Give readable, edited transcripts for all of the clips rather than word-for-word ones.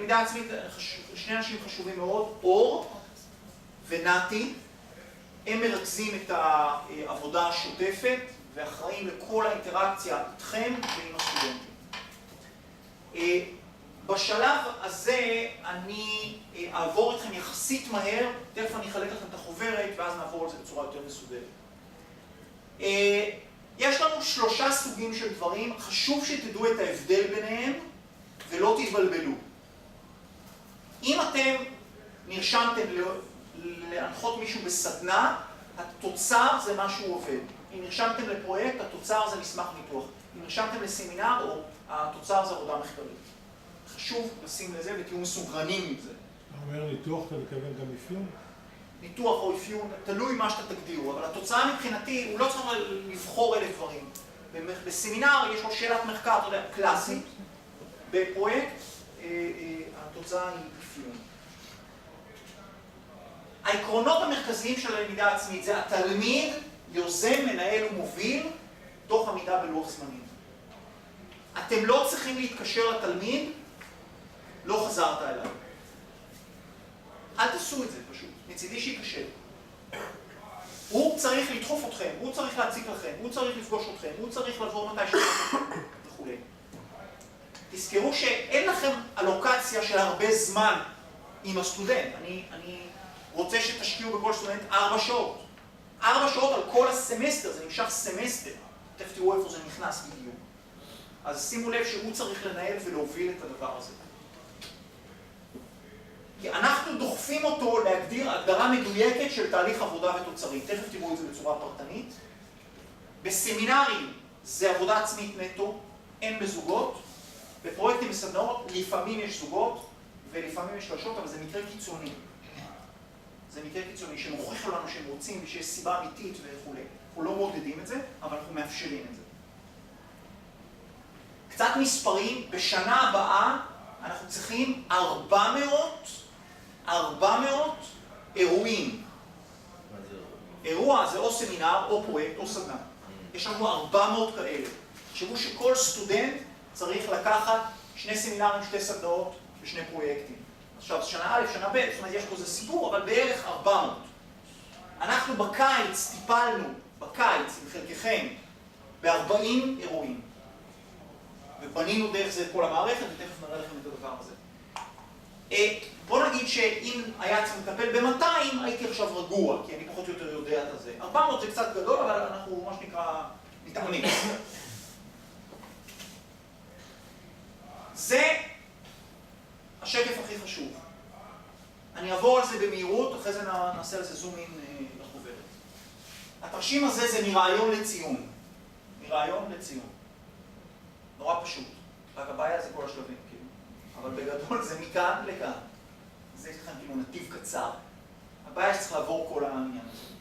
למידה עצמית, שני אנשים חשובים מאוד, אור ונתי, הם מרכזים את העבודה השוטפת ואחראים לכל האינטראקציה איתכם ועם הסטודנטים. בשלב הזה אני אעבור איתכם יחסית מהר, תכף אני אחלק לכם את החוברת ואז נעבור על זה בצורה יותר מסודרת. יש לנו 3 סוגים של דברים, חשוב שתדעו את ההבדל ביניהם ולא תתבלבלו. אם אתם נרשמתם להנחות מישהו בסדנה, התוצר זה מה שהוא עובד. אם נרשמתם לפרויקט, התוצר זה מסמך ניתוח. אם נרשמתם לסמינר, התוצר זה עבודה מחקרית. חשוב לשים לזה ותהיו מסוגרנים עם זה. אתה אומר ניתוח, אתה מתכוון גם אפיון? ניתוח או אפיון, תלוי מה שאתה תגדירו, אבל התוצאה מבחינתי, הוא לא צריך לבחור 1,000 דברים. בסמינר יש לו שאלת מחקר, אתה יודע, קלאסית. בפרויקט, התוצאה היא אפיון. העקרונות המרכזיים של הלמידה העצמית זה התלמיד, יוזם, מנהל ומוביל, תוך עמידה בלוח זמנים. אתם לא צריכים להתקשר לתלמיד, לא חזרת אליו. אל תעשו את זה פשוט, מצידי שיקשר. הוא צריך לדחוף אתכם, הוא צריך להציג לכם, הוא צריך לפגוש אתכם, הוא צריך לבוא מתי שאתם וכו'. תזכרו שאין לכם אלוקציה של הרבה זמן עם הסטודנט. אני רוצה שתשקיעו בכל סטודנט 4 שעות. 4 שעות על כל הסמסטר, זה נמשך סמסטר. תכף תראו איפה זה נכנס בדיוק. אז שימו לב שהוא צריך לנהל ולהוביל את הדבר הזה. כי אנחנו דוחפים אותו להגדיר הגדרה מדויקת של תהליך עבודה ותוצרים. תכף תראו את זה בצורה פרטנית. בסמינרים זה עבודה עצמית נטו, אין בזוגות. בפרויקטים וסדנאות לפעמים יש זוגות ולפעמים יש שלשות, אבל זה מקרה קיצוני. זה מקרה קיצוני שמוכיח לנו שהם רוצים ושיש סיבה אמיתית וכו'. אנחנו לא מעודדים את זה, אבל אנחנו מאפשרים את זה. קצת מספרים, בשנה הבאה אנחנו צריכים 400 אירועים. אירוע זה או סמינר, או פרויקט, או סדנה. יש לנו 400 כאלה. תחשבו שכל סטודנט צריך לקחת 2 סמינרים, 2 סדנאות ו2 פרויקטים. עכשיו, שנה א', שנה ב', זאת אומרת, יש פה איזה סיפור, אבל בערך 400. אנחנו בקיץ טיפלנו, בקיץ, עם חלקכם, ב40 אירועים. ובנינו דרך זה את כל המערכת, ותכף נראה לכם את הדבר הזה. בוא נגיד שאם היה צריך לטפל ב200, הייתי עכשיו רגוע, כי אני פחות או יותר יודע את זה. 400 זה קצת גדול, אבל אנחנו, מה שנקרא, מתאמנים. זה השקף הכי חשוב. אני אעבור על זה במהירות, אחרי זה נעשה על זה זום אין לחוברת. התרשים הזה זה מרעיון לציון. מרעיון לציון. נורא פשוט. רק הבעיה זה כל השלבים, כאילו. אבל בגדול זה מכאן לכאן. זה לכם כאילו נתיב קצר. הבעיה שצריך לעבור כל העניין הזה.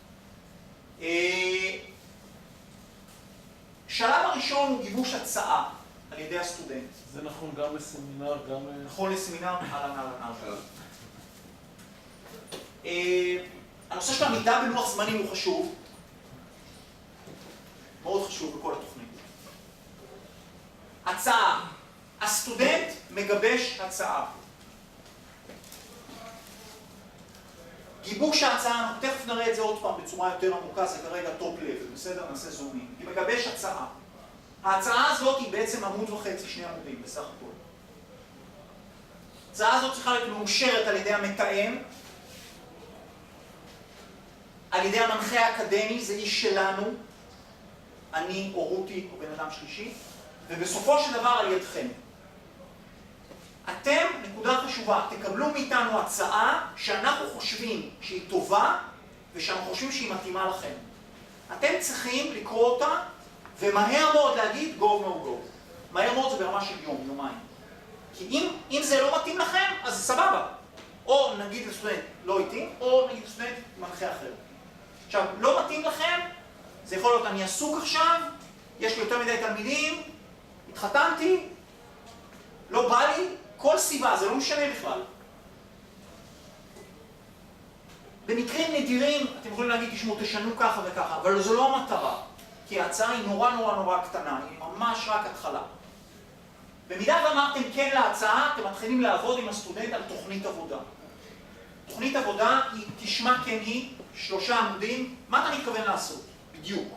שלב הראשון הוא גיבוש הצעה על ידי הסטודנט. זה נכון גם לסמינר, גם... נכון לסמינר, אהלן. הנושא של עמידה בלוח זמנים הוא חשוב. מאוד חשוב בכל התוכנית. הצעה. הסטודנט מגבש הצעה. גיבוש ההצעה, אנחנו תכף נראה את זה עוד פעם בצורה יותר עמוקה, זה כרגע טופ לבל, בסדר? נעשה זומים. היא מגבש הצעה. ההצעה הזאת היא בעצם 1.5 עמוד, 2 עמודים בסך הכל. ההצעה הזאת צריכה להיות מאושרת על ידי המתאם, על ידי המנחה האקדמי, זה איש שלנו, אני או רותי או בן אדם שלישי, ובסופו של דבר על ידכם. אתם, נקודה חשובה, תקבלו מאיתנו הצעה שאנחנו חושבים שהיא טובה ושאנחנו חושבים שהיא מתאימה לכם. אתם צריכים לקרוא אותה ומהר מאוד להגיד go no go. מהר מאוד זה ברמה של יום, יומיים. כי אם זה לא מתאים לכם, אז זה סבבה. או נגיד לסטודנט לא איתי, או נגיד לסטודנט מנחה אחר. עכשיו, לא מתאים לכם, זה יכול להיות אני עסוק עכשיו, יש לי יותר מדי תלמידים, התחתנתי, לא בא לי, כל סיבה, זה לא משנה בכלל. במקרים נדירים, אתם יכולים להגיד, תשמעו, תשנו ככה וככה, אבל זו לא המטרה. כי ההצעה היא נורא קטנה, היא ממש רק התחלה. במידה ואמרתם כן להצעה, אתם מתחילים לעבוד עם הסטודנט על תוכנית עבודה. תוכנית עבודה היא כשמה כן היא, 3 עמודים, מה אתה מתכוון לעשות? בדיוק.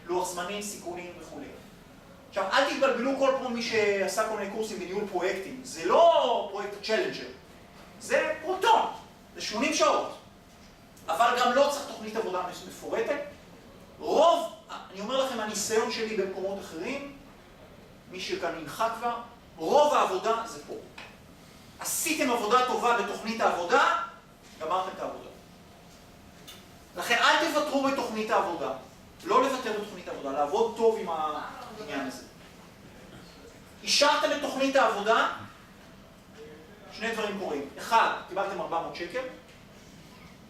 לוח זמנים, סיכונים וכו'. עכשיו, אל תתבלבלו כל פעם מי שעשה כל מיני קורסים בניהול פרויקטים. זה לא פרויקט צ'לנג'ר, זה פרוטון, זה 80 שעות. אבל גם לא צריך תוכנית עבודה מפורטת. רוב, אני אומר לכם, הניסיון שלי במקומות אחרים, מי שכאן נמחק כבר, רוב העבודה זה פה. עשיתם עבודה טובה בתוכנית העבודה, גמרתם את העבודה. לכן אל תוותרו בתוכנית העבודה. לא לוותר בתוכנית העבודה, לעבוד טוב עם העניין הזה. אישרתם את תוכנית העבודה, 2 דברים קורים. 1, קיבלתם 400 שקל,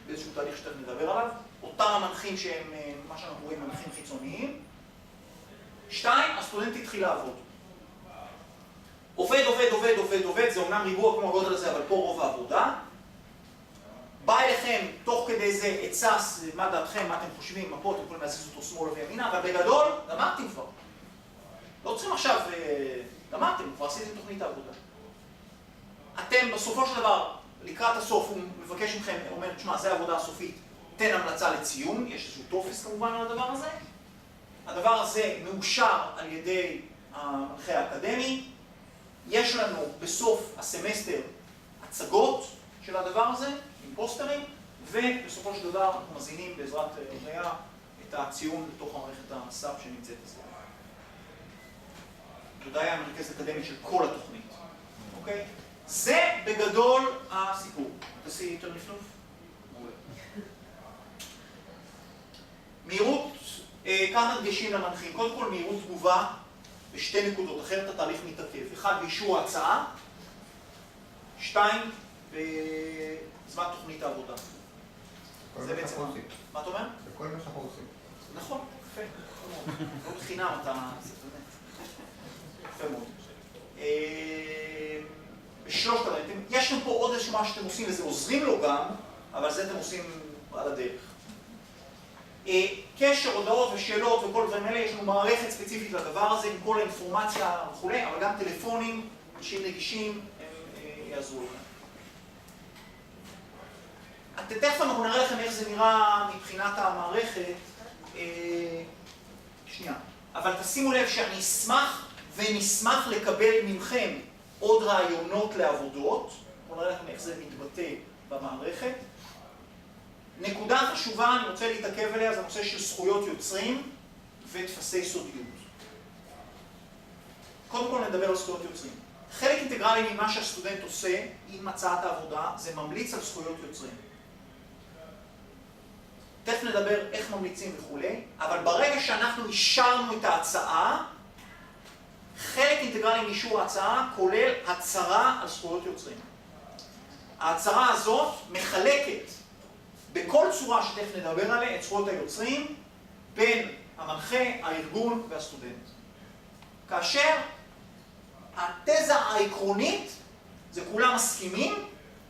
באיזשהו תהליך שתכף נדבר עליו. אותם המנחים שהם, מה שאנחנו רואים, מנחים חיצוניים. 2, הסטודנט התחיל לעבוד. עובד, זה אומנם ריבוע כמו הגודל הזה, אבל פה רוב העבודה. בא אליכם, תוך כדי זה עצה, מה דעתכם, מה אתם חושבים, מפות, אתם יכולים להזיז אותו שמאלה וימינה, אבל בגדול, גמרתם כבר. לא צריכים עכשיו, גמרתם, כבר עשיתם תוכנית העבודה. אתם בסופו של דבר, לקראת הסוף, הוא מבקש מכם, הוא אומר, תשמע, זה העבודה הסופית, תן המלצה לציון, יש איזשהו טופס כמובן על הדבר הזה. הדבר הזה מאושר על ידי המנחה האקדמי. יש לנו בסוף הסמסטר הצגות של הדבר הזה, עם פוסטרים, ובסופו של דבר אנחנו מזינים בעזרת הודיה את הציון לתוך המערכת הסאב שנמצאת אצלנו. הודיה המרכז אקדמי של כל התוכנית. אוקיי? זה בגדול הסיפור. תעשי יותר נפנוף? מעולה. מהירות, כמה דגשים למנחים. קודם כל מהירות תגובה ב2 נקודות, אחרת התהליך מתעכב. 1, באישור ההצעה. 2, בזמן תוכנית העבודה. זה בעצם... מה אתה אומר? זה כל מה שאנחנו עושים. נכון, יפה. לא בחינם אתה... יפה מאוד. בשלושת הרעיתם, יש לנו פה עוד איזשהו מה שאתם עושים, וזה עוזרים לו גם, אבל זה אתם עושים על הדרך. קשר, הודעות ושאלות וכל דברים האלה, יש לנו מערכת ספציפית לדבר הזה, עם כל האינפורמציה וכו', אבל גם טלפונים, אנשים נגישים, הם יעזרו לכם. תכף אנחנו נראה לכם איך זה נראה מבחינת המערכת. שנייה. אבל תשימו לב שאני אשמח ונשמח לקבל ממכם עוד רעיונות לעבודות. בואו נראה לכם איך זה מתבטא במערכת. נקודה חשובה, אני רוצה להתעכב עליה, זה הנושא של זכויות יוצרים ותפסי סודיות. קודם כל נדבר על זכויות יוצרים. חלק אינטגרלי ממה שהסטודנט עושה עם הצעת העבודה, זה ממליץ על זכויות יוצרים. תכף נדבר איך ממליצים וכו', אבל ברגע שאנחנו אישרנו את ההצעה, חלק אינטגרלי מאישור ההצעה כולל הצהרה על זכויות יוצרים. ההצהרה הזאת מחלקת בכל צורה שתכף נדבר עליה את זכויות היוצרים בין המנחה, הארגון והסטודנט. כאשר התזה העקרונית זה כולם מסכימים,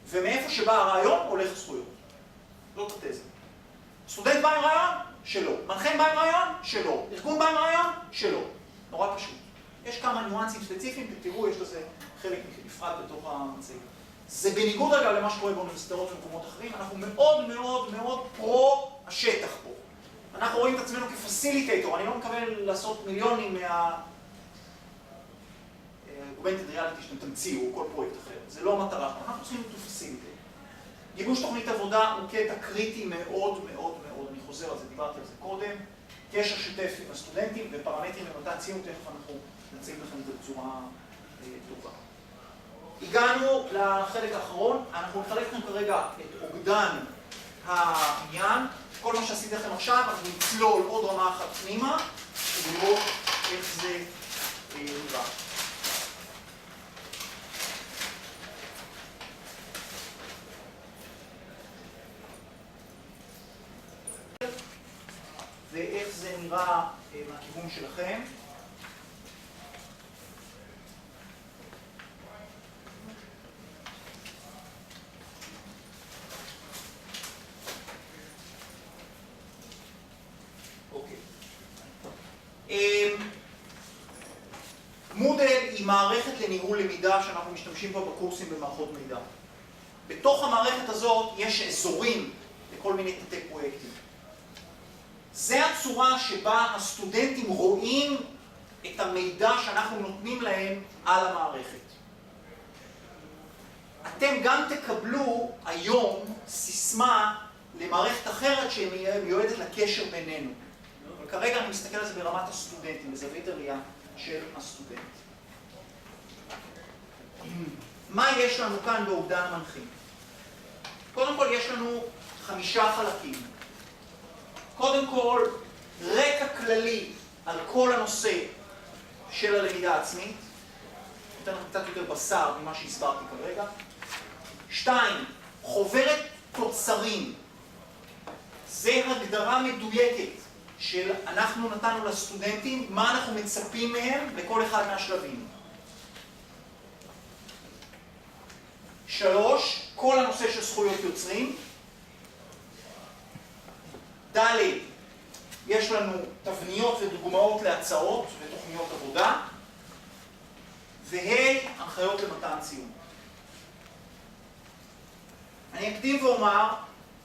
ומאיפה שבא הרעיון הולך זכויות. זאת התזה. סטודנט בא עם רעיון? שלא. מנחה בא עם רעיון? שלא. ארגון בא עם רעיון? שלא. נורא פשוט. יש כמה ניואנסים ספציפיים, תראו, יש לזה חלק נפרד בתוך המצגת. זה בניגוד אגב למה שקורה באוניברסיטאות ומקומות אחרים, אנחנו מאוד מאוד מאוד פרו השטח פה. אנחנו רואים את עצמנו כפסיליטייטור, אני לא מקבל לעשות מיליונים אוגמנטד ריאליטי שאתם תמציאו, או כל פרויקט אחר. זה לא המטרה שלנו, אנחנו צריכים to facilitate. גיבוש תוכנית עבודה הוא קטע קריטי מאוד מאוד מאוד, אני חוזר על זה, דיברתי על זה קודם, קשר שוטף עם הסטודנטים ופרמטרים למתן ציון, תכף אנחנו נציג לכם את זה בצורה טובה. הגענו לחלק האחרון, אנחנו נחלק לכם כרגע את אוגדן העניין. כל מה שעשיתי לכם עכשיו, אנחנו נצלול עוד רמה אחת פנימה, ולראות איך זה נראה. ואיך זה נראה מהכיוון שלכם. מודל היא מערכת לניהול למידה שאנחנו משתמשים בה בקורסים במערכות מידע. בתוך המערכת הזאת יש אזורים לכל מיני תתי פרויקטים. זה הצורה שבה הסטודנטים רואים את המידע שאנחנו נותנים להם על המערכת. אתם גם תקבלו היום סיסמה למערכת אחרת שמיועדת לקשר בינינו. אבל כרגע אני מסתכל על זה ברמת הסטודנטים, בזווית הראייה של הסטודנט. מה יש לנו כאן באוגדן המנחים? קודם כל יש לנו 5 חלקים. קודם כל, רקע כללי על כל הנושא של הלמידה העצמית. נותן לנו קצת יותר בשר ממה שהסברתי כרגע. 2, חוברת תוצרים. זה הגדרה מדויקת של אנחנו נתנו לסטודנטים מה אנחנו מצפים מהם בכל אחד מהשלבים. 3, כל הנושא של זכויות יוצרים. ד', יש לנו תבניות ודוגמאות להצעות ותוכניות עבודה. הנחיות למתן ציון. אני אקדים ואומר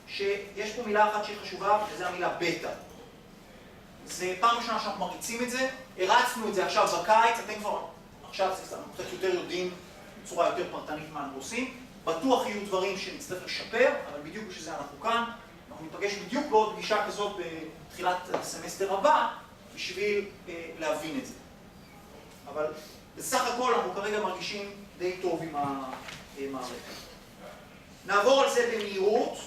שיש פה מילה אחת שהיא חשובה, וזו המילה בטא. זה פעם ראשונה שאנחנו מריצים את זה, הרצנו את זה עכשיו בקיץ, אתם כבר עכשיו קצת יותר יודעים בצורה יותר פרטנית מה אנחנו עושים. בטוח יהיו דברים שנצטרך לשפר, אבל בדיוק בשביל זה אנחנו כאן. אנחנו ניפגש בדיוק בעוד פגישה כזאת בתחילת הסמסטר הבא, בשביל להבין את זה. אבל בסך הכל אנחנו כרגע מרגישים די טוב עם המערכת. נעבור על זה במהירות.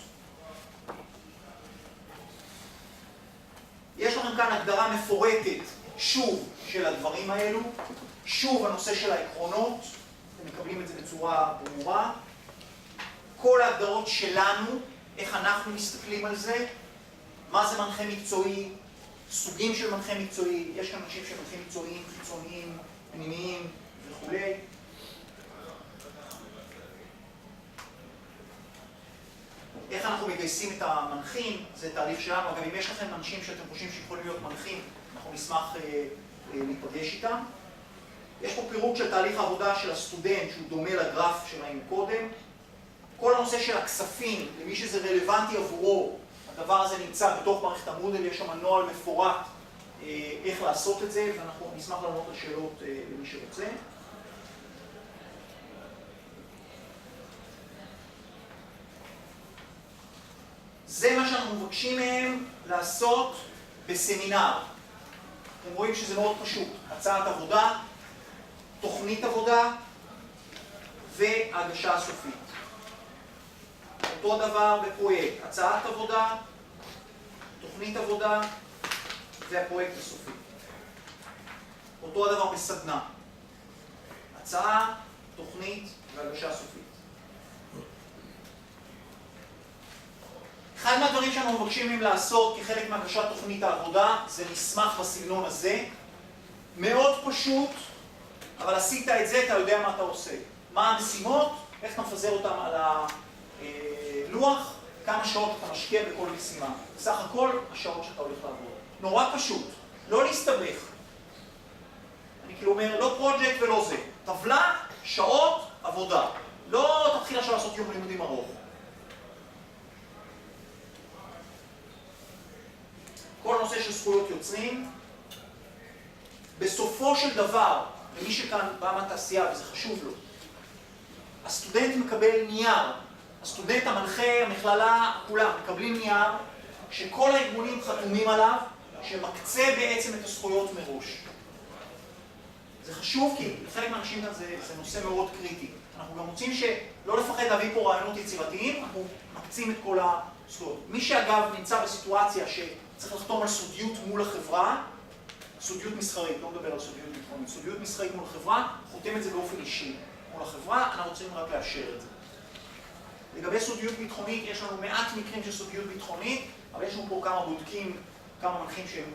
יש לכם כאן הגדרה מפורטת, שוב, של הדברים האלו. שוב, הנושא של העקרונות. אתם מקבלים את זה בצורה ברורה. כל ההגדרות שלנו, איך אנחנו מסתכלים על זה, מה זה מנחה מקצועי, סוגים של מנחה מקצועי, יש כאן אנשים שמנחים מקצועיים, חיצוניים, פנימיים וכו'. איך אנחנו מגייסים את המנחים, זה תהליך שלנו. אגב, אם יש לכם אנשים שאתם חושבים שיכולים להיות מנחים, אנחנו נשמח להיפגש איתם. יש פה פירוט של תהליך העבודה של הסטודנט, שהוא דומה לגרף שראינו קודם. כל הנושא של הכספים, למי שזה רלוונטי עבורו, הדבר הזה נמצא בתוך מערכת המודל, יש שם נוהל מפורט איך לעשות את זה, ואנחנו נשמח לענות לשאלות למי שרוצה. זה מה שאנחנו מבקשים מהם לעשות בסמינר. אתם רואים שזה מאוד פשוט. הצעת עבודה, תוכנית עבודה והגשה הסופית. אותו דבר בפרויקט, הצעת עבודה, תוכנית עבודה והפרויקט הסופי. אותו הדבר בסדנה. הצעה, תוכנית והגשה סופית. אחד מהדברים שאנחנו מבקשים מהם לעשות כחלק מהגשת תוכנית העבודה זה מסמך בסגנון הזה. מאוד פשוט, אבל עשית את זה, אתה יודע מה אתה עושה. מה המשימות, איך אתה מפזר אותם על הלוח, כמה שעות אתה משקיע בכל משימה. בסך הכל השעות שאתה הולך לעבוד. נורא פשוט, לא להסתבך. אני כאילו אומר, לא פרויקט ולא זה. טבלה, שעות, עבודה. לא תתחיל עכשיו לעשות יום לימודים ארוך. כל הנושא של זכויות יוצרים. בסופו של דבר, למי שכאן בא מהתעשייה וזה חשוב לו, הסטודנט מקבל נייר. הסטודנט, המנחה, המכללה, כולם מקבלים נייר שכל הארגונים חתומים עליו, שמקצה בעצם את הזכויות מראש. זה חשוב כי לחלק מהאנשים כאן זה נושא מאוד קריטי. אנחנו גם רוצים שלא לפחד להביא פה רעיונות יצירתיים, אנחנו מקצים את כל הזכויות. מי שאגב נמצא בסיטואציה שצריך לחתום על סודיות מול החברה, סודיות מסחרית, לא מדבר על סודיות ביטחונית, סודיות מסחרית מול החברה, חותם את זה באופן אישי מול החברה, אנחנו רוצים רק לאשר את זה. לגבי סודיות ביטחונית, יש לנו מעט מקרים של סודיות ביטחונית, אבל יש לנו פה כמה בודקים, כמה מנחים שהם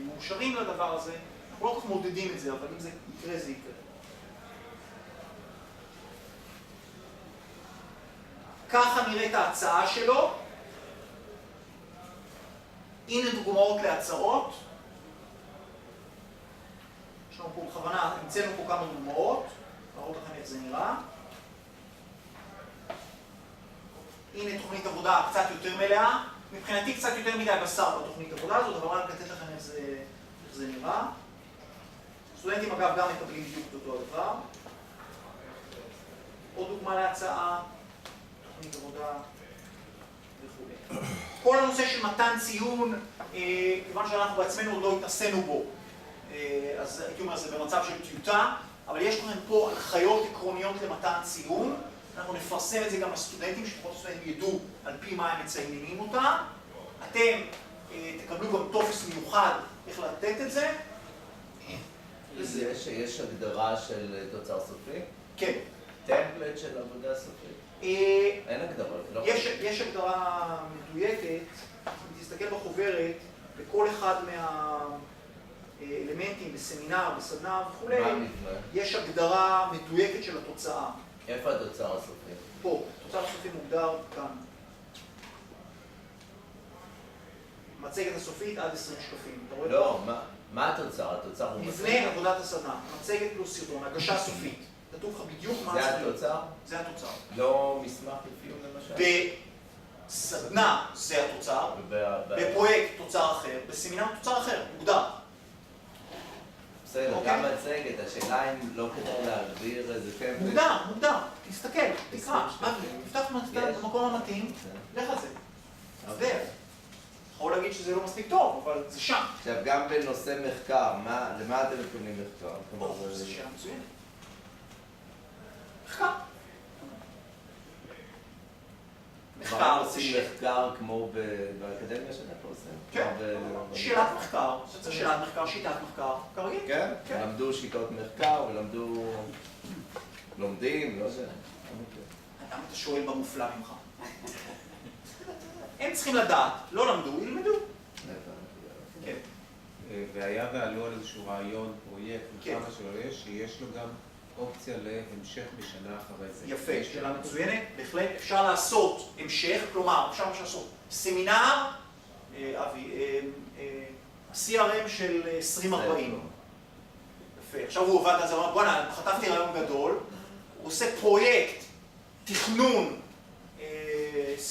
מאושרים לדבר הזה. אנחנו לא כל כך מודדים את זה, אבל אם זה יקרה, זה יקרה. ככה נראית ההצעה שלו. הנה דוגמאות להצעות. יש לנו פה בכוונה, המצאנו פה פה כמה דוגמאות, להראות לכם איך זה נראה. הנה תוכנית עבודה קצת יותר מלאה. מבחינתי קצת יותר מדי בשר בתוכנית עבודה הזאת, אבל רק לתת לכם איך זה נראה. סטודנטים אגב גם מקבלים בדיוק אותו הדבר. עוד דוגמה להצעה, תוכנית עבודה וכו'. כל הנושא של מתן ציון, כיוון שאנחנו בעצמנו עוד לא התנסינו בו, אז הייתי אומר, זה במצב של טיוטה, אבל יש לכם פה הנחיות עקרוניות למתן ציון. אנחנו נפרסם את זה גם לסטודנטים, שפחות הסטודנטים ידעו על פי מה הם מציינים אותה. אתם תקבלו גם טופס מיוחד איך לתת את זה. יש הגדרה של תוצר סופי? כן. טמפלט של עבודה סופית? אין הגדרה. יש הגדרה מדויקת, אם תסתכל בחוברת, בכל אחד מהאלמנטים, בסמינר, בסדנה וכו', יש הגדרה מדויקת של התוצאה. איפה התוצר הסופי? פה, התוצר הסופי מוגדר כאן. מצגת הסופית עד 20 שקפים. אתה רואה? לא, מה התוצר? התוצר הוא מבנה עבודת הסדנה, מצגת פלוס סרטון, הגשה סופית. כתוב לך בדיוק מה זה התוצר? זה התוצר. לא מסמך אפיון למשל? בסדנה זה התוצר, בפרויקט תוצר אחר, בסמינר תוצר אחר, מוגדר. בסדר, גם מצגת, השאלה אם לא כדאי להגביר איזה טמפלט. מוגדר, תסתכל, תקרא, תפתח במקום המתאים, לך על זה. תסדר. יכול להגיד שזה לא מספיק טוב, אבל זה שם. עכשיו, גם בנושא מחקר, למה אתם מתכוונים מחקר? זה שאלה מצוינת. מחקר. מחקר עושים מחקר כמו באקדמיה שאתה עושה? כן, שאלת מחקר, שאלת מחקר, שיטת מחקר, כרגיל. כן? למדו שיטות מחקר ולמדו... לומדים, לא זה. למה אתה שואל במופלא ממך? הם צריכים לדעת, לא למדו, ילמדו. כן. והיה ועלו על איזשהו רעיון, פרויקט, כמה שלא יש, שיש לו גם אופציה להמשך בשנה אחרי זה. יפה, שאלה מצוינת, בהחלט אפשר לעשות המשך, כלומר, אפשר לעשות סמינר, אבי, CRM של 2040. יפה, עכשיו הוא עובד על זה, אמר, בוא'נה, חטפתי רעיון גדול, הוא עושה פרויקט, תכנון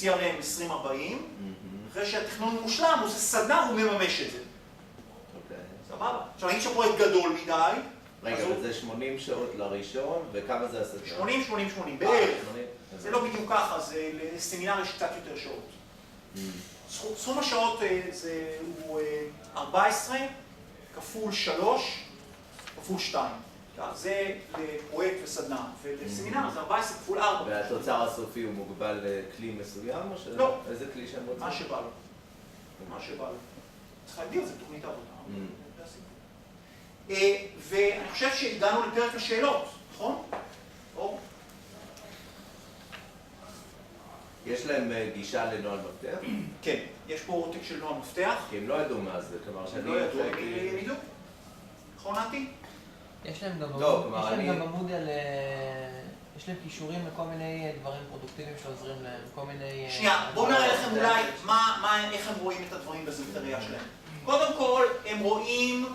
CRM 2040, אחרי שהתכנון מושלם, הוא עושה סדנה, הוא מממש את זה. סבבה. עכשיו, נגיד שהפרויקט גדול מדי, רגע, וזה 80 שעות לראשון, וכמה זה הסדנה? 80, בערך. זה לא בדיוק ככה, לסמינר יש קצת יותר שעות. סכום השעות הוא 14 כפול 3 כפול 2. זה לפרויקט וסדנה, ולסמינר זה 14 כפול 4. והתוצר הסופי הוא מוגבל לכלי מסוים או שלא? לא. איזה כלי שהם רוצים? מה שבא לו. מה שבא לו. צריך להגדיר, זה תוכנית עבודה. ואני חושב שהגענו לפרק השאלות, נכון? או? יש להם גישה לנוהל מפתח? כן, יש פה עותק של נוהל מפתח. כי הם לא ידעו מה זה, כלומר שאני... לא ידעו, הם ידעו. נכון, נתי? יש להם גם עמוד על... יש להם קישורים לכל מיני דברים פרודוקטיביים שעוזרים להם, כל מיני... שנייה, בואו נראה לכם אולי איך הם רואים את הדברים בזווית הראייה שלהם. קודם כל, הם רואים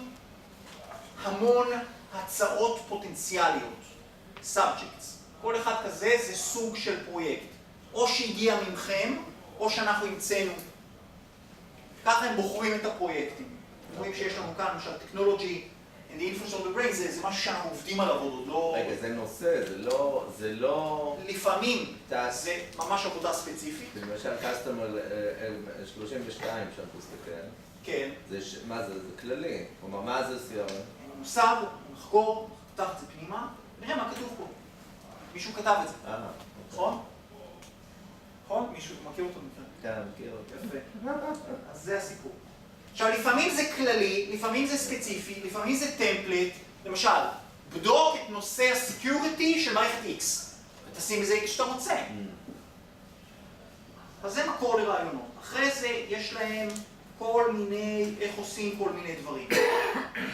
המון הצעות פוטנציאליות, subjects. כל אחד כזה זה סוג של פרויקט. או שהגיע ממכם, או שאנחנו המצאנו. ככה הם בוחרים את הפרויקטים. רואים שיש לנו כאן, למשל, Technology and the Influence of the Brain, זה משהו שאנחנו עובדים עליו עוד לא... רגע, זה נושא, זה לא... לפעמים זה ממש עבודה ספציפית. למשל, Customer 32, שאתה מסתכל. כן. מה זה? זה כללי. כלומר, מה זה CRM? מושג, נחקור, פתח את זה פנימה, נראה מה כתוב פה. מישהו כתב את זה. נכון? נכון? מישהו מכיר אותו מכיר? כן, מכיר אותו. יפה. אז זה הסיפור. עכשיו, לפעמים זה כללי, לפעמים זה ספציפי, לפעמים זה טמפלט. למשל, בדוק את נושא הסקיוריטי של מערכת X, ותשים בזה X שאתה רוצה. אז זה מקור לרעיונות. אחרי זה יש להם כל מיני, איך עושים כל מיני דברים.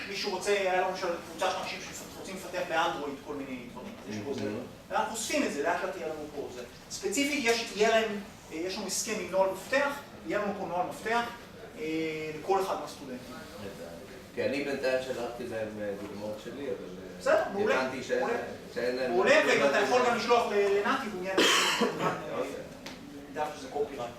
מישהו רוצה, היה לנו למשל קבוצה של אנשים שרוצים לפתח באנדרואיד כל מיני דברים. יש פה זה. ואנחנו עושים את זה, לאט לאט יהיה לנו פה. ספציפית, יש לנו הסכם עם נוהל מפתח, יהיה לנו פה נוהל מפתח לכל אחד מהסטודנטים. כי אני בינתיים שלחתי להם דוגמאות שלי, אבל... בסדר, מעולה. הבנתי שאין להם... מעולה, ואתה יכול גם לשלוח לנתי, והוא מיד דף שזה קופירייט.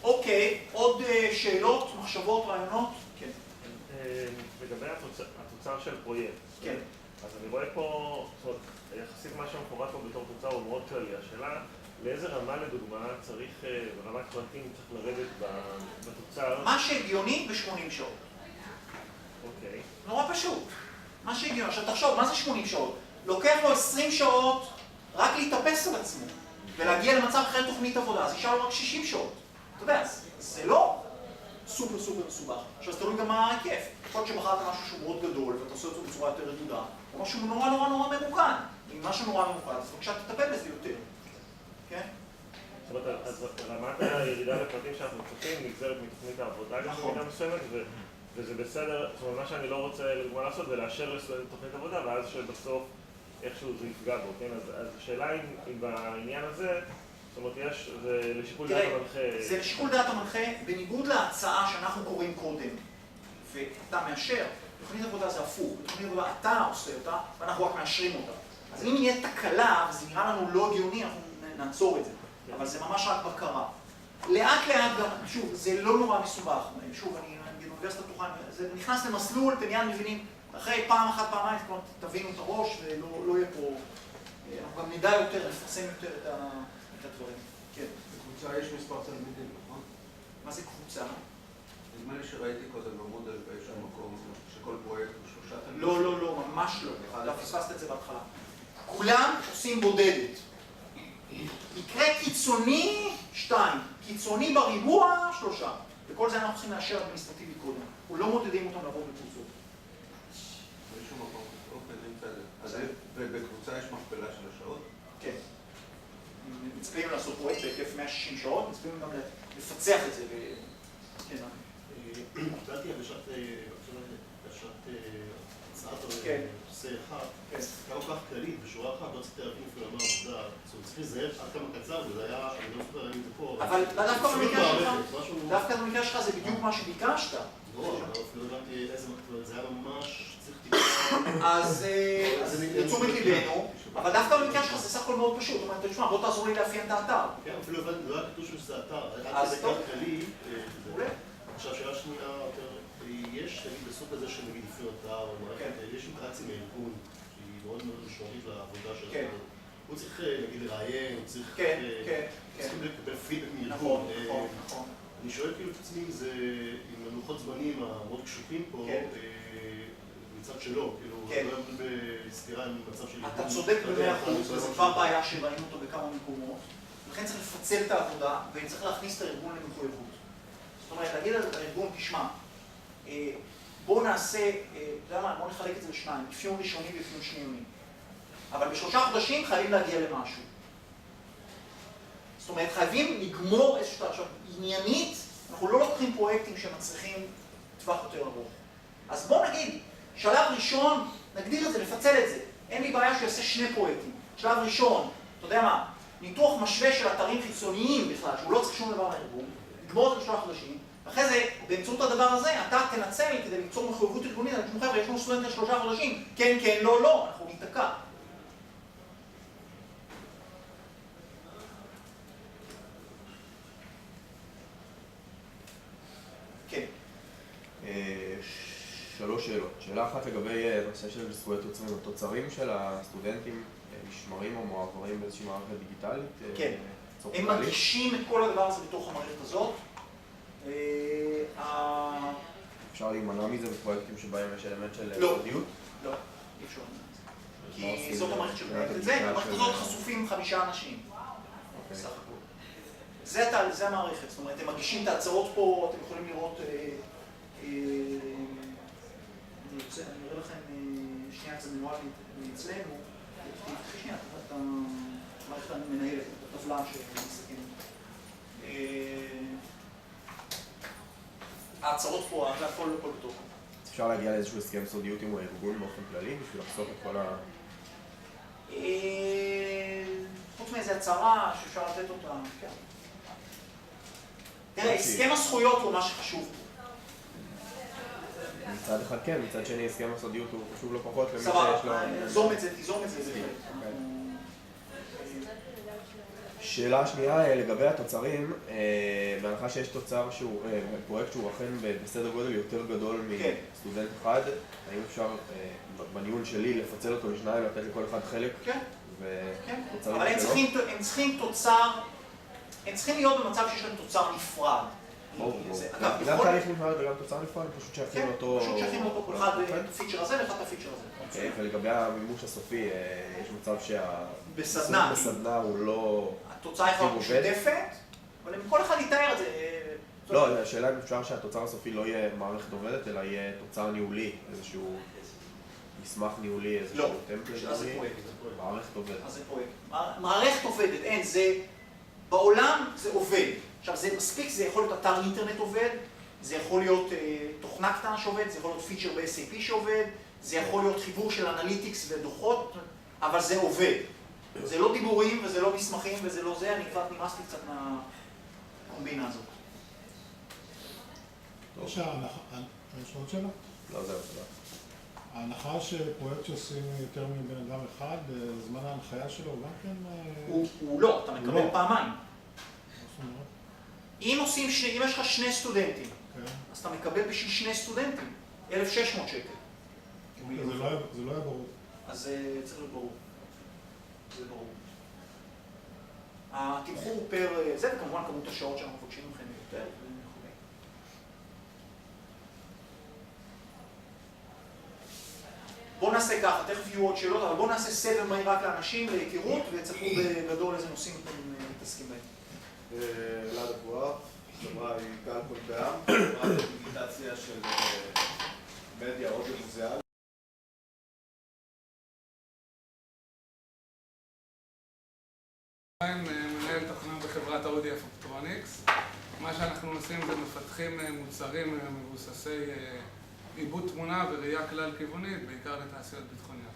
אוקיי, עוד שאלות, מחשבות, רעיונות? כן. לגבי התוצר של פרויקט. כן. אז אני רואה פה, זאת אומרת, יחסית מה שמפורט פה בתור תוצר הוא מאוד כללי. השאלה, לאיזה רמה לדוגמה צריך, ברמת פרטים צריך לרדת בתוצר? מה שהגיוני ב-80 שעות. אוקיי. נורא פשוט. מה שהגיוני. עכשיו תחשוב, מה זה 80 שעות? לוקח לו 20 שעות רק להתאפס על עצמו, ולהגיע למצב אחרי תוכנית עבודה, אז יישאר לו רק 60 שעות. אתה יודע, זה לא סופר מסובך. עכשיו, זה תלוי גם מה ההיקף. יכול להיות שבחרת משהו שהוא מאוד גדול, ואתה עושה אותו בצורה יותר רדודה, או משהו נורא ממוקד. אם משהו נורא ממוקד, אז בבקשה תטפל בזה יותר. כן? זאת אומרת, אז רמת הירידה לפרטים שאנחנו צופים נגזרת מתוכנית העבודה גם במידה מסוימת, וזה בסדר, זאת אומרת, מה שאני לא רוצה לדוגמה לעשות זה לאשר לסטודנט תוכנית עבודה, ואז שבסוף איכשהו זה יפגע בו, כן? אז השאלה אם בעניין הזה, זאת אומרת, זה לשיקול דעת המנחה... זה לשיקול דעת המנחה, בניגוד להצעה שאנחנו קוראים קודם, ואתה מאשר, תוכנית עבודה זה הפוך, בתוכנית עבודה אתה עושה אותה, ואנחנו רק מאשרים אותה. אז אם יהיה תקלה, וזה נראה לנו לא הגיוני, אנחנו נעצור את זה. אבל זה ממש רק בקרה. לאט גם, שוב, זה לא נורא מסובך. שוב, אני באוניברסיטת פתוחה, זה נכנס למסלול, אתם מיד מבינים, אחרי פעם אחת, פעמיים, תבינו את הראש, ולא יהיה פה... אנחנו גם נדע יותר, נפרסם יותר את הדברים. כן. בקבוצה יש מספר תלמידים, נכון? מה זה קבוצה? נדמה לי שראיתי קודם במודל באיזשהו מקום, שכל פרויקט הוא 3 תלמידים. לא, ממש לא. אתה פספסת את זה בהתחלה. כולם עושים בודדת. מקרה קיצוני 2, קיצוני בריבוע 3. וכל זה אנחנו צריכים לאשר אדמיניסטרטיבית קודם. הוא לא מודדים אותם לעבוד בקבוצות. באיזשהו מקום, אוקיי, נמצא את זה. אז בקבוצה יש מכפלה של השעות? כן. מצפים לעשות פרויקט בהיקף 160 שעות, מצפים גם לפצח את זה. כן. קיבלתי הגשת הצעת נושא אחד, כמה כך כללית, בשורה אחת, לא צריך להבין אפילו למה עבודה, צריך להיזהר עד כמה קצר, וזה היה, אני לא זוכר, אני זה פה, אבל דווקא במקרה שלך זה בדיוק מה שביקשת. לא, אפילו לא הבנתי איזה מקרה, זה היה ממש צריך טיפה. אז לתשומת ליבנו, אבל דווקא במקרה שלך זה סך הכל מאוד פשוט, זאת אומרת, תשמע, בוא תעזור לי לאפיין את האתר. כן, אפילו הבנתי, לא היה כתוב שזה אתר, אז היה טוב. כללי. מעולה. עכשיו, שאלה שנייה יותר, יש, נגיד, בסוג הזה של נגיד לפי אתר, יש אינטראקציה מהארגון, שהיא מאוד מאוד משמעותית לעבודה של כן. הוא צריך, נגיד, לראיין, הוא צריך... כן. צריכים לקבל פידבק מארגון. נכון. אני שואל כאילו את עצמי אם זה, עם הלוחות זמנים המאוד קשוחים פה, מצד שלו, כאילו, לא יעמוד בסתירה עם מצב של... אתה צודק ב100%, וזו כבר בעיה שראינו אותו בכמה מקומות. לכן צריך לפצל את העבודה, וצריך להכניס את הארגון למחויבות. זאת אומרת, להגיד לארגון, תשמע, בואו נעשה, אתה יודע מה, בואו נחלק את זה לשניים, אפיון ראשוני ואפיון שניוני. אבל ב3 חודשים חייבים להגיע למשהו. זאת אומרת, חייבים לגמור איזשהו תהליך. עכשיו, עניינית, אנחנו לא לוקחים פרויקטים שמצריכים טווח יותר ארוך. אז בואו נגיד, שלב ראשון, נגדיר את זה, נפצל את זה. אין לי בעיה שיעשה 2 פרויקטים. שלב ראשון, אתה יודע מה, ניתוח משווה של אתרים חיצוניים בכלל, שהוא לא צריך שום דבר מהארגון, לגמור את זה ב3 חודשים, ואחרי זה, באמצעות הדבר הזה, אתה תנצל כדי ליצור מחויבות ארגונית, אני חושב, יש לנו סטודנט ל3 חודשים, כן, לא, אנחנו ניתקע. כן. 3 שאלות. שאלה אחת לגבי נושא של זכויות יוצרים. התוצרים של הסטודנטים נשמרים או מועברים באיזושהי מערכת דיגיטלית? כן. הם מגישים את כל הדבר הזה בתוך המערכת הזאת. אפשר להימנע מזה בפרויקטים שבהם יש אלמנט של סודיות? לא, אי אפשר. כי זאת המערכת שמנהלת את זה, המערכת הזאת חשופים 5 אנשים. בסך הכל. זה המערכת, זאת אומרת, הם מגישים את ההצעות פה, אתם יכולים לראות... אני אראה לכם שנייה, זה מנוהל מאצלנו. שנייה, את המערכת המנהלת, את הטבלה שמסתכלים. ההצעות פה, זה הכל בתוך. אפשר להגיע לאיזשהו הסכם סודיות עם הארגון באופן כללי בשביל לחסוך את כל ה... חוץ מאיזו הצהרה שאפשר לתת אותה, כן. תראה, הסכם הזכויות הוא מה שחשוב פה. מצד אחד כן, מצד שני הסכם הסודיות הוא חשוב לא פחות למי שיש לו... סבבה, תיזום את זה, זה כן. שאלה שנייה לגבי התוצרים, בהנחה שיש תוצר שהוא, פרויקט שהוא אכן בסדר גודל יותר גדול מסטודנט אחד, האם אפשר בניהול שלי לפצל אותו לשניים, לתת לכל אחד חלק? כן, ותוצרים אבל הם צריכים תוצר, הם צריכים להיות במצב שיש להם תוצר נפרד. גם תהליך נפרד וגם תוצר נפרד, פשוט שייכים אותו... פשוט שייכים אותו כל אחד הפיצ'ר הזה ואחד הפיצ'ר הזה. ולגבי המימוש הסופי, יש מצב בסדנה הוא לא... התוצאה יכולה להיות משותפת, אבל אם כל אחד יתאר את זה... לא, השאלה אם אפשר שהתוצר הסופי לא יהיה מערכת עובדת, אלא יהיה תוצר ניהולי, איזשהו מסמך ניהולי, איזשהו טמפלט ניהולי, מערכת עובדת. אז זה פרויקט. מערכת עובדת, אין, זה... בעולם זה עובד. עכשיו, זה מספיק, זה יכול להיות אתר אינטרנט עובד, זה יכול להיות תוכנה קטנה שעובד, זה יכול להיות פיצ'ר ב-SAP שעובד, זה יכול להיות חיבור של אנליטיקס ודוחות, אבל זה עובד. זה לא דיבורים וזה לא מסמכים וזה לא זה, אני כבר נמאסתי קצת מהקומבינה הזאת. יש עוד שאלה? לא, זהו, תודה. ההנחה שפרויקט שעושים יותר מבן אדם אחד, זמן ההנחיה שלו הוא גם כן... הוא לא, אתה מקבל פעמיים. אם יש לך שני סטודנטים, אז אתה מקבל בשביל שני סטודנטים 1,600 שקל. זה לא היה ברור. אז זה צריך להיות ברור. זה ברור. התמחור הוא פר זה, וכמובן כמות השעות שאנחנו מבקשים מכם יותר וכו'. בואו נעשה ככה, תכף יהיו עוד שאלות, אבל בואו נעשה סבב מהיר רק לאנשים, להיכרות, וצפו בגדול איזה נושאים אתם מתעסקים בהם. אלעד אבואב, חברה היא גל קולבאם, חברה לדיגיטציה של מדיה אודיו-ויזואלית. מנהל תוכנה בחברת אודיו פופטרוניקס. מה שאנחנו עושים זה מפתחים מוצרים מבוססי עיבוד תמונה וראייה כלל כיוונית, בעיקר לתעשיות ביטחוניות.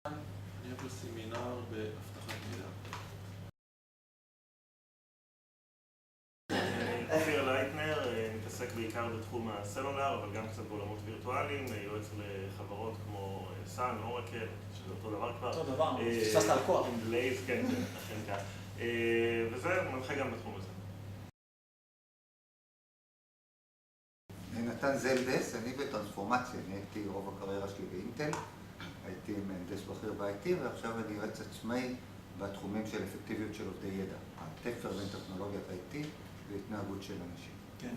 אני פה סמינר באבטחת מידע. אופיר לייטנר, מתעסק בעיקר בתחום הסלולר, אבל גם קצת בעולמות וירטואליים, יועץ לחברות כמו סאן, אורקל, שזה אותו דבר כבר. אותו דבר, פספסת על כוח. בלייז, כן, אכן כך. וזה מנחה גם בתחום הזה. נתן זלדס, אני בטרנספורמציה, אני הייתי רוב הקריירה שלי באינטל, הייתי מהנדס בכיר ב-IT ועכשיו אני יועץ עצמאי בתחומים של אפקטיביות של עובדי ידע, התפר בין טכנולוגיית IT והתנהגות של אנשים. כן.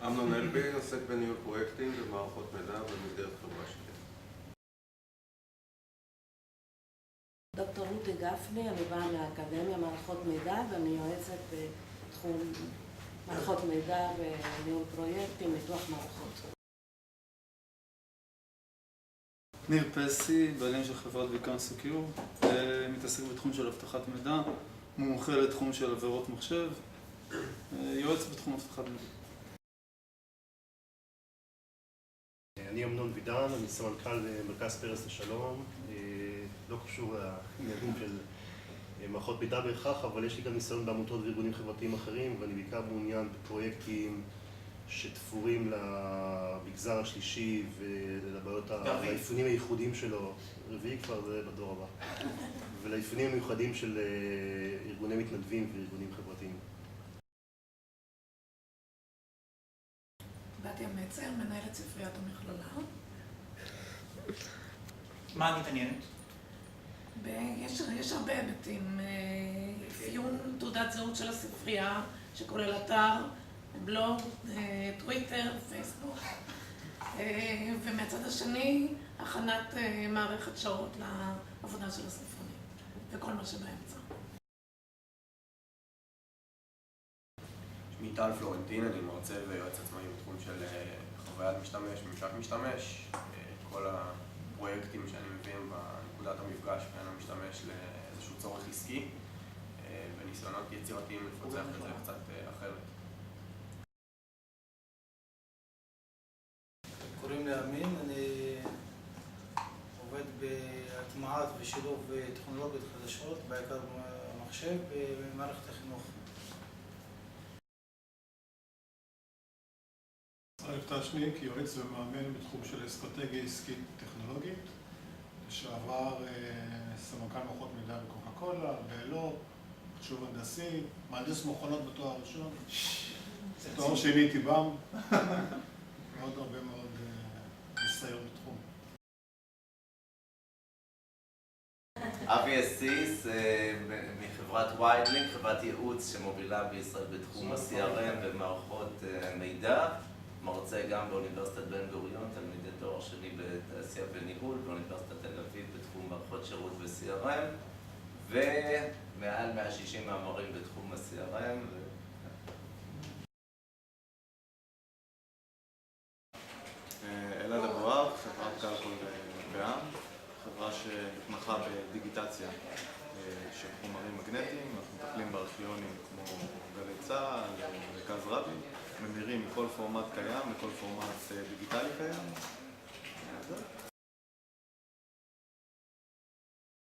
אמנון אלבין עוסק בניהול פרויקטים ומערכות מידע במסגרת חברה שלי. דוקטור רותי גפני, אני באה מהאקדמיה מערכות מידע ואני יועצת בתחום מערכות מידע וניהול פרויקטים, ניתוח מערכות. ניר פסי, בעלים של חברת ויקן סקיור, מתעסק בתחום של אבטחת מידע, מומחה לתחום של עבירות מחשב, יועץ בתחום אבטחת מידע. אני אמנון וידן, אני סמנכ"ל מרכז פרס לשלום, לא קשור לעניינים של מערכות מידע בהכרח, אבל יש לי גם ניסיון בעמותות וארגונים חברתיים אחרים, ואני בעיקר מעוניין בפרויקטים שתפורים למגזר השלישי ולבעיות האפיונים הייחודיים שלו, רביעי כבר זה בדור הבא, ולאפיונים המיוחדים של ארגוני מתנדבים וארגונים חברתיים. בתיה מצר, מנהלת ספריית המכללה. מה מתעניינת? יש הרבה היבטים, אפיון תעודת זהות של הספרייה, שכולל אתר, בלוג, טוויטר, פייסבוק, ומהצד השני, הכנת מערכת שעות לעבודה של הספרונים, וכל מה שבאמצע. שמי טל פלורנטין, אני מרצה ויועץ עצמאי בתחום של חוויית משתמש, ממשק משתמש, כל הפרויקטים שאני מבין בנקודת המפגש בין המשתמש לאיזשהו צורך עסקי, וניסיונות יצירתיים לפצח את זה קצת אחרת. קוראים לי אמין, אני עובד בהטמעת ושילוב טכנולוגיות חדשות, בעיקר במחשב, במערכת החינוך. צריך תשני כיועץ ומאמן בתחום של אסטרטגיה עסקית טכנולוגית, לשעבר סמנכ"ל מערכות מידע בקוקה קולה, באלו, חשוב הנדסי, מהנדס מכונות בתואר ראשון, תואר שני טיבם, מאוד הרבה מאוד ניסיון בתחום. אבי אסיס מחברת ויידלינק, חברת ייעוץ שמובילה בישראל בתחום ה-CRM ומערכות מידע, מרצה גם באוניברסיטת בן גוריון, תלמידי תואר שני בתעשייה וניהול, באוניברסיטת תל אביב בתחום מערכות שירות ו-CRM, ומעל 160 מאמרים בתחום ה-CRM. אלעד אבואב, חברת קלקול בע"מ, חברה שמתמחה בדיגיטציה של חומרים מגנטיים. אנחנו מטפלים בארכיונים כמו גלי צה"ל, מרכז רבין, ממירים מכל פורמט קיים לכל פורמט דיגיטלי קיים.